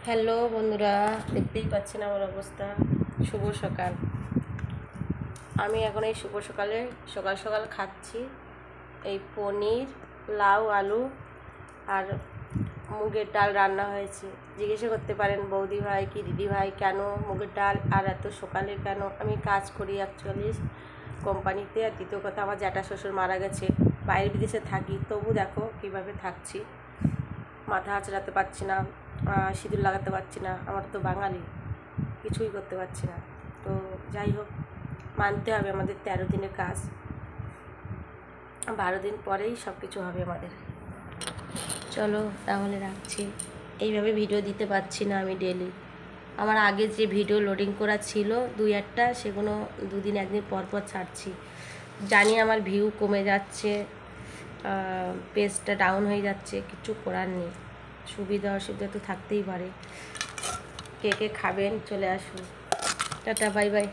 Hello বন্ধুরা, দেখতেই পাচ্ছেন আমার অবস্থা। শুভ সকাল। আমি এখন এই শুভ সকালে সকাল সকাল খাচ্ছি এই পনির, লাউ, আলু আর মুগের ডাল রান্না হয়েছে। জিজ্ঞাসা করতে পারেন বৌদি ভাই কি দিদি ভাই কেন মুগের ডাল আর এত সকালে কেন? আমি কাজ করি অ্যাকচুয়ালি কোম্পানিতে। আর দ্বিতীয় কথা, আমার জ্যাঠা শ্বশুর মারা গেছে, বাইরে বিদেশে থাকি, তবু দেখো কীভাবে থাকছি। মাথা আঁচড়াতে পারছি না, সিঁদুর লাগাতে পারছি না, আমার তো বাঙালি, কিছুই করতে পারছি না। তো যাই হোক, মানতে হবে, আমাদের 13 দিনের কাজ, 12 দিন পরেই সব কিছু হবে আমাদের। চলো তাহলে রাখছি। এইভাবে ভিডিও দিতে পারছি না আমি ডেলি। আমার আগে যে ভিডিও লোডিং করা ছিল 2-1টা, সেগুলো 2 দিন 1 দিন পর পর ছাড়ছি। জানি আমার ভিউ কমে যাচ্ছে, পেজটা ডাউন হয়ে যাচ্ছে, কিছু করার নেই। সুবিধা অসুবিধা তো থাকতেই পারে। কে কে খাবেন চলে আসুন। Tata, bye bye.